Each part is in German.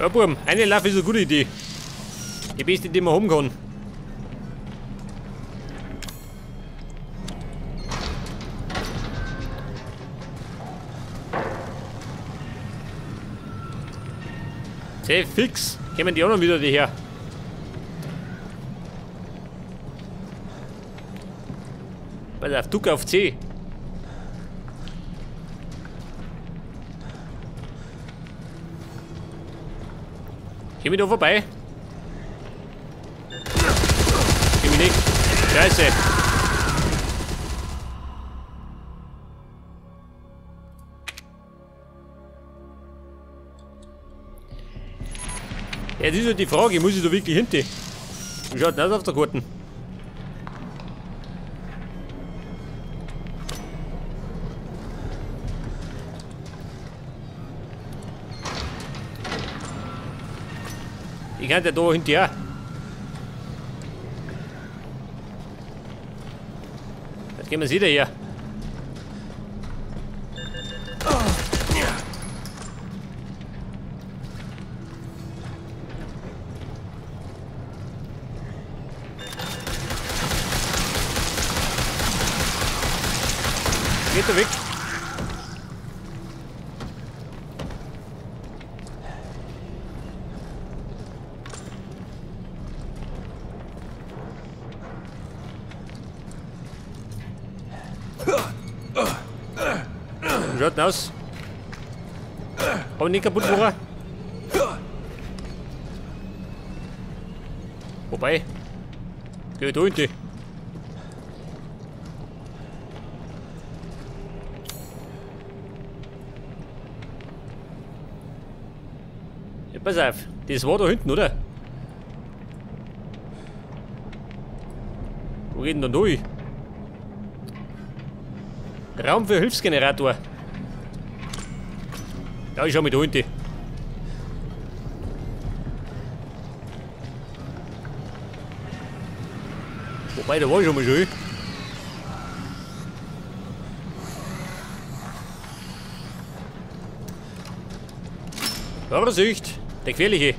Ja, Buben, eine Lauf ist eine gute Idee. Die beste, die man haben kann. Sehr fix. Kommen die anderen wieder daher. Pass auf, Druck auf C. Komm ich da vorbei? Komm ich nicht. Scheiße. Ja, das ist ja die Frage, muss ich da wirklich hinter? Wie schaut denn das auf der Karte? Ich kann ja da hinterher. Jetzt gehen wir wieder her. Geht er weg? Wie schaut denn aus? Hab ich nicht kaputt gemacht? Wobei? Geh ich da hinten? Ja, pass auf, das war da hinten, oder? Wo geht denn dann durch? Raum für Hilfsgenerator. Ja, ich schau mich da hinten. Wobei, da war ich schon mal schön. Vorsicht, der gefährliche.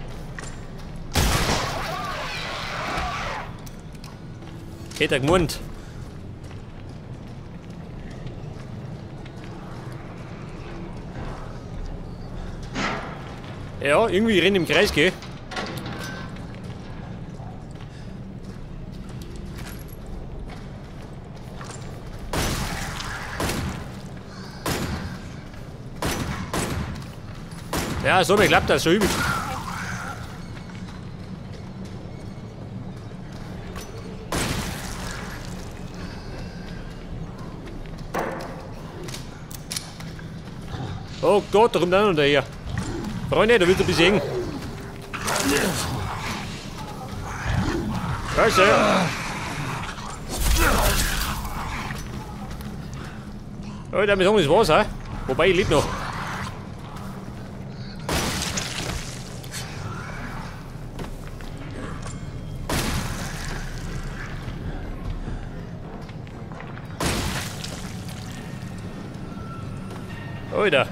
Hätte er gemeint. Ja, irgendwie rennen im Kreis, gell? Ja, so mir klappt das so übel. Oh Gott, da kommt einer daher. Freunde, da wird er besiegen. Scheiße. Oh, damit haben wir das Wasser. Wobei, ich lebe noch. Alter.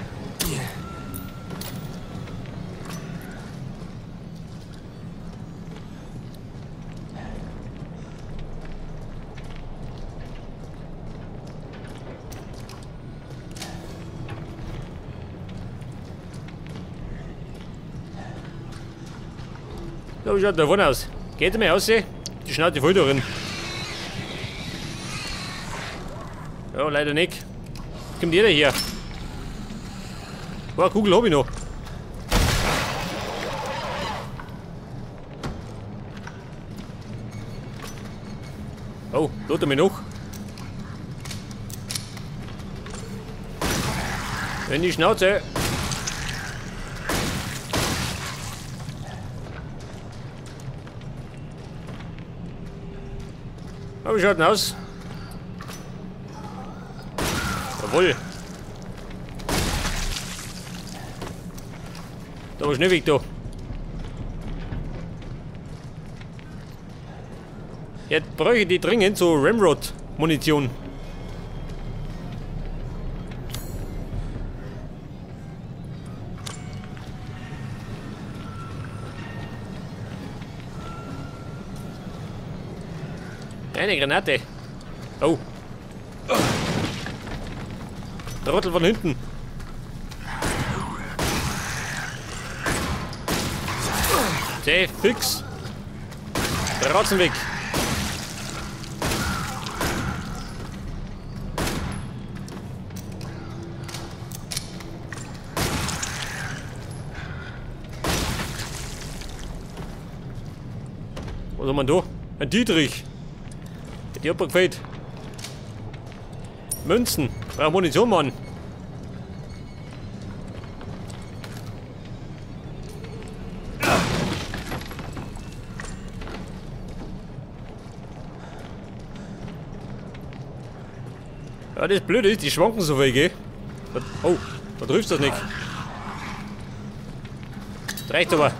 So, wie schaut der vorne aus? Geht er mir aus? Die Schnauze voll darin. Ja, leider nicht. Kommt jeder hier. Boah, Kugel hab ich noch. Oh, tut er mich noch. In die Schnauze. Aber wie schaut denn aus? Jawohl. Da war schnell weg da. Jetzt bräuchte ich dringend so Ramrod-Munition. Eine Granate. Oh. Trottel von hinten. Zäh, fix. Ratzen weg. Was haben wir da? Ein Dietrich. Die hat mir gefällt. Münzen. Braucht Munition, Mann. Ja, das Blöde ist, die schwanken so viel, gell? Oh, da trifft das nicht. Das reicht aber.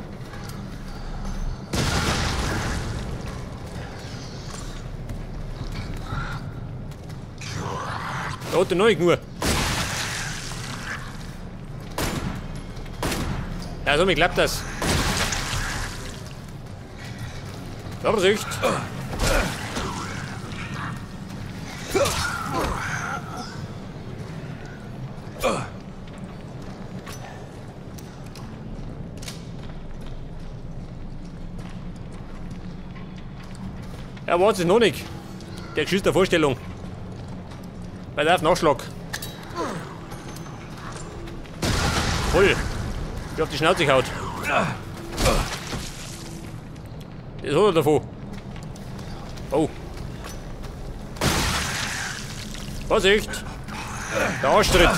Da hat der neue nur. Ja, so, mir klappt das. Vorsicht! Ja, warte, noch nicht. Der schießt der Vorstellung. Bei der Nachschlag. Voll. Ich auf die Schnauze gehaut. Das hat er davon. Oh. Vorsicht! Der Arschtritt.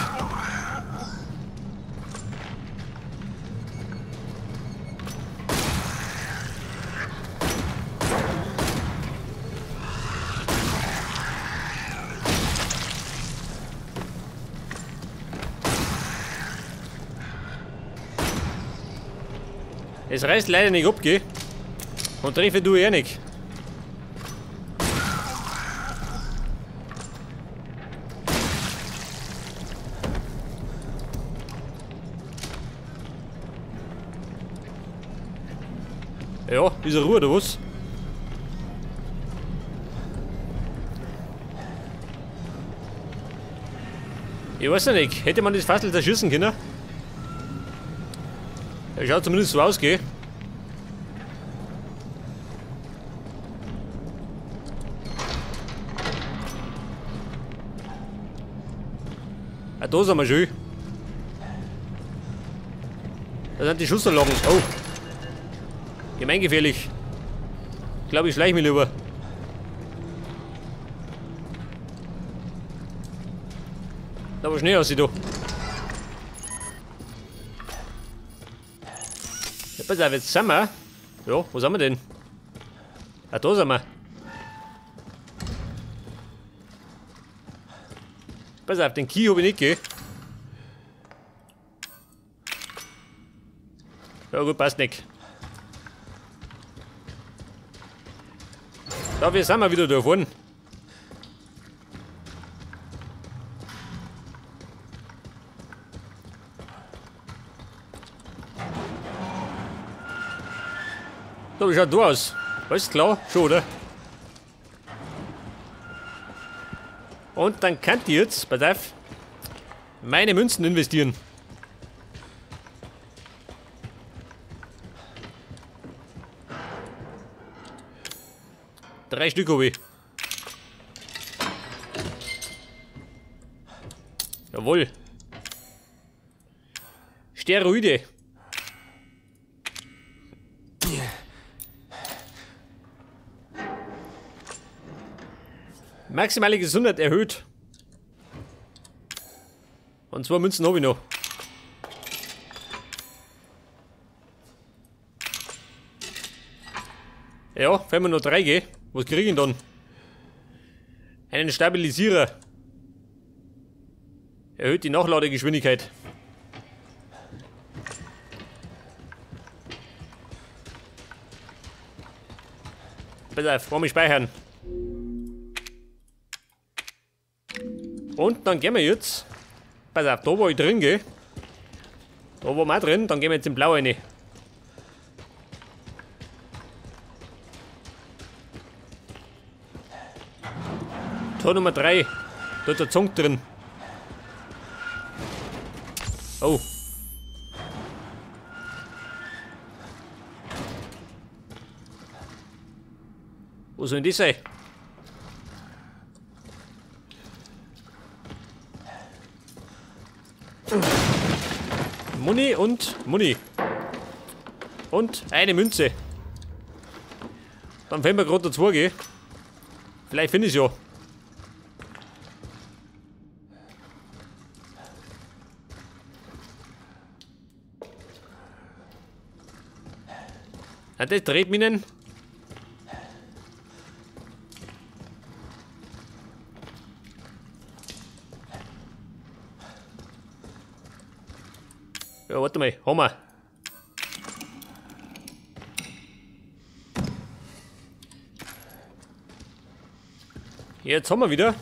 Es reißt leider nicht ab, gell? Und treffe du eh nicht. Ja, ist er Ruhe oder was? Ich weiß ja nicht, hätte man das Fassel zerschießen können? Er schaut zumindest so aus, gell? Ah, da sind wir schön. Da sind die Schussanlagen. Oh. Gemeingefährlich. Ich glaube, ich schleiche mich lieber. Da war Schnee aus, da. Ja, pass auf, jetzt sind wir. Ja, wo sind wir denn? Ah, da sind wir. Pass auf, den Key habe ich nicht, gell? Ja gut, passt nicht. Dafür sind wir wieder da vorne. So, wie schaut du aus? Alles klar? Schon, oder? Und dann könnt ihr jetzt, pass auf, meine Münzen investieren. Drei Stück habe ich. Jawohl. Steroide. Maximale Gesundheit erhöht. Und 2 Münzen habe ich noch. Ja, wenn wir noch 3 gehen. Was kriege ich denn dann? Einen Stabilisierer. Erhöht die Nachladegeschwindigkeit. Pass auf, wollen wir speichern. Und dann gehen wir jetzt. Pass auf, da war ich drin, gell? Da waren wir auch drin, dann gehen wir jetzt in Blau rein. Tor Nummer 3. Da ist der Zunk drin. Oh. Wo soll denn die sein? Muni und Muni. Und eine Münze. Dann fällt mir gerade dazu, gell? Vielleicht finde ich es ja. Ah, das Tretminen. Ja, warte mal, Hammer. Jetzt haben wir wieder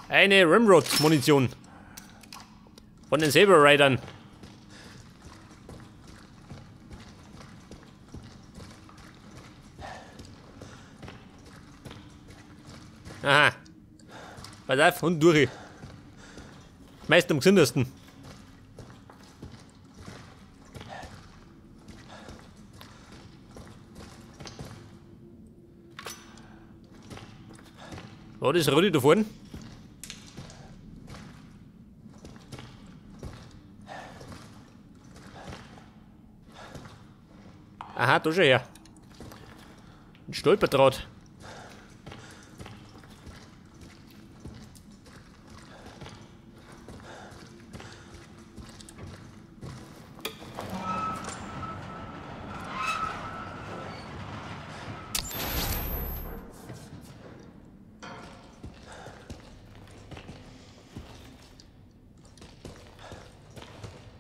eine Ramrod-Munition von den Saber Riders. Aha. Pass auf, und durch. Meist am gesündesten. Oh, das Rudi da vorne. Aha, da schon her. Ein Stolperdraht.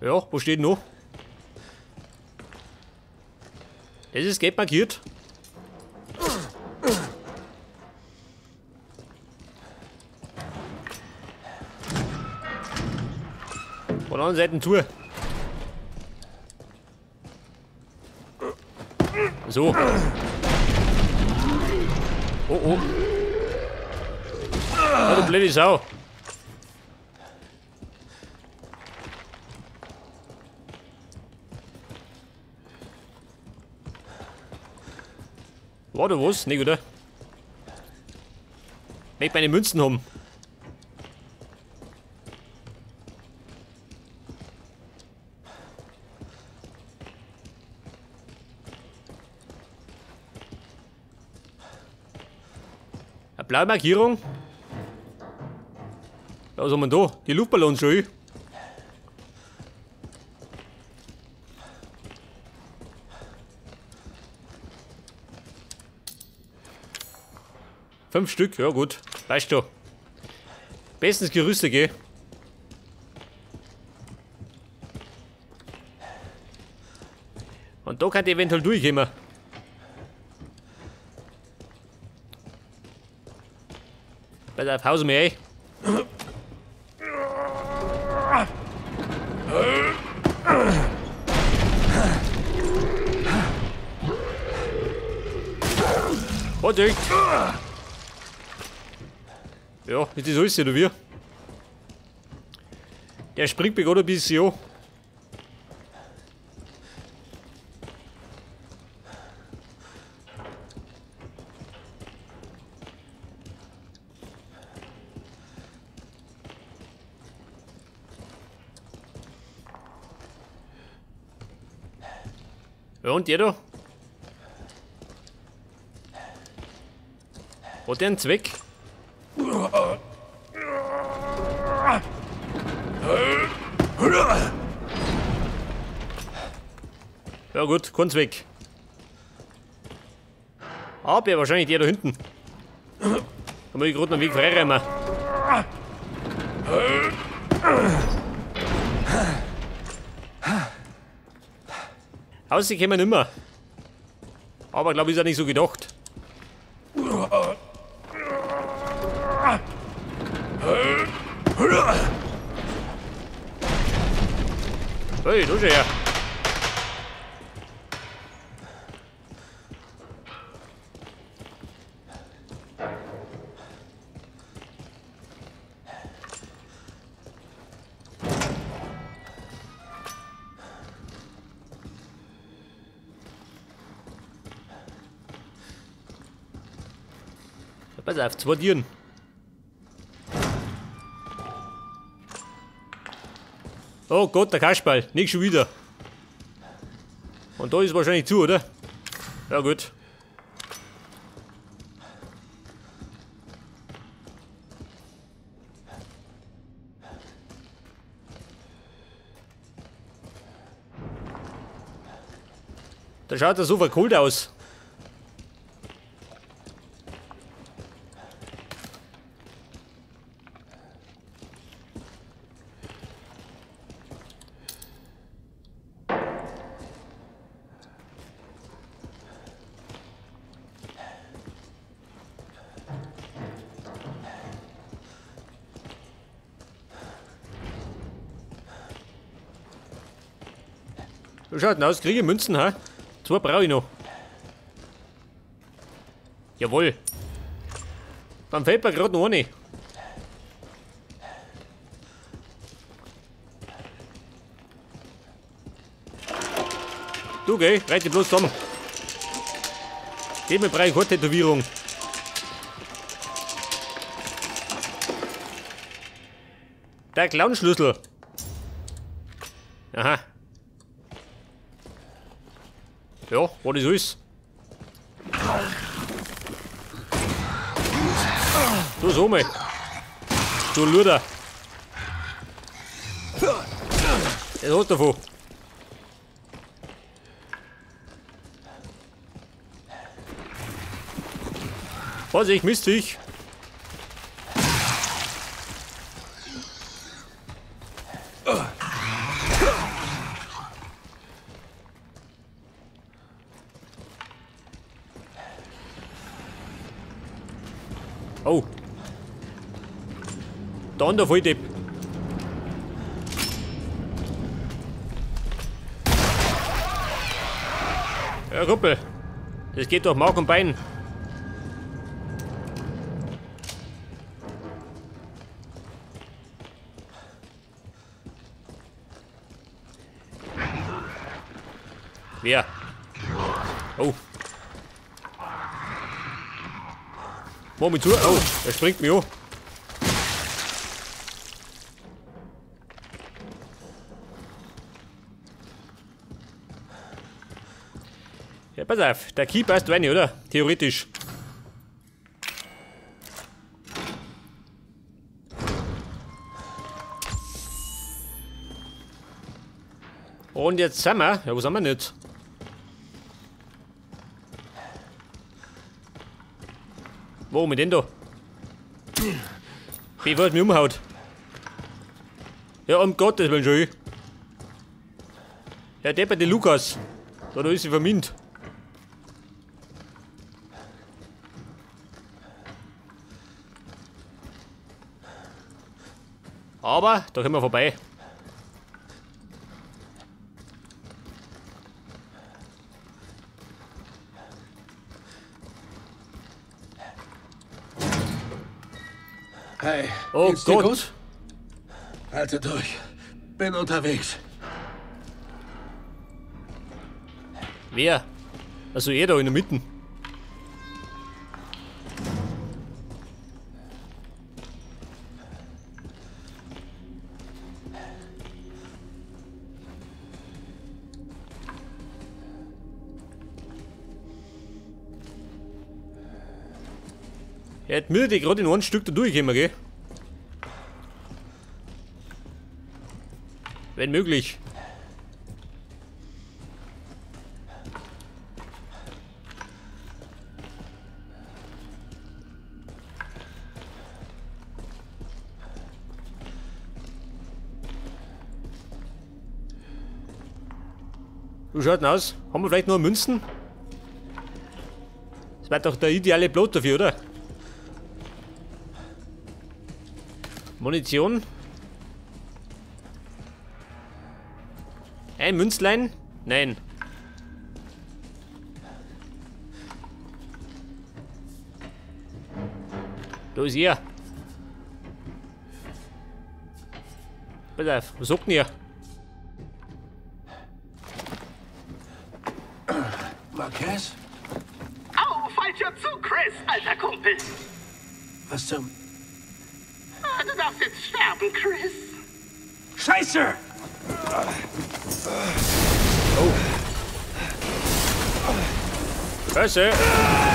Ja, wo steht noch? Es ist gelb markiert. Von der anderen Seite zu. So. Oh oh. Oh, du blöde Sau. War da was? Nicht, oder? Ich möchte meine Münzen haben. Eine blaue Markierung. Was haben wir da? Die Luftballons schon. 5 Stück, ja gut. Weißt du. Bestens gerüstet, gell? Und da kann die eventuell durchkommen. Pass auf, hause mir ein. Vorsicht! Ja, ist das alles oder wie? Der springt mich gerade ein bisschen an. Ja, und der da? Hat der einen Zweck? Ja gut, kein Zweck. Aber wahrscheinlich der da hinten. Da muss ich gerade noch einen Weg freiräumen. Aussehen können wir nicht mehr. Aber glaube ich, ist auch nicht so gedacht. Hey, du schon her. Pass auf, 2 Tieren. Oh Gott, der Kasperl, nicht schon wieder. Und da ist wahrscheinlich zu, oder? Ja gut. Da schaut er so verkohlt aus. So schaut denn aus, kriege ich Münzen, ha? 2 brauche ich noch. Jawohl. Dann fällt mir gerade noch eine. Du geh, reit dich bloß zusammen. Gib mir brauche ich keine Tätowierung. Der Clownschlüssel. Aha. Ja, was das ist. Du so mal. Du Luder. Das hat davon. Vorsicht, Mistviech. Oh. Dann der Volldepp. Ja, Kuppel. Das geht durch Mark und Bein. Wer? Oh. Mach mich zu. Oh, er springt mich an. Ja, pass auf. Der Key passt rein, oder? Theoretisch. Und jetzt sind wir. Ja, wo sind wir nicht? Wo mit denn da? Bevor es mich umhaut. Ja, um Gottes Willen schon. Ja, depperte Lukas. Da ist sie vermint. Aber, da können wir vorbei. Hey, Oh geht's dir Gott. gut? Halte durch. Bin unterwegs. Wer? Also er da in der Mitte. Er hat mir die gerade in ein Stück da durchgekommen, gell? Wenn möglich. Wie schaut denn aus? Haben wir vielleicht noch Münzen? Das wäre doch der ideale Plot dafür, oder? Munition. Ein Münzlein? Nein. Da ist er. Pass auf, was sagt denn ihr? Marquez? Au, falscher Zug, Chris, alter Kumpel. Was zum... Du darfst jetzt sterben, Chris. Scheiße! Scheiße!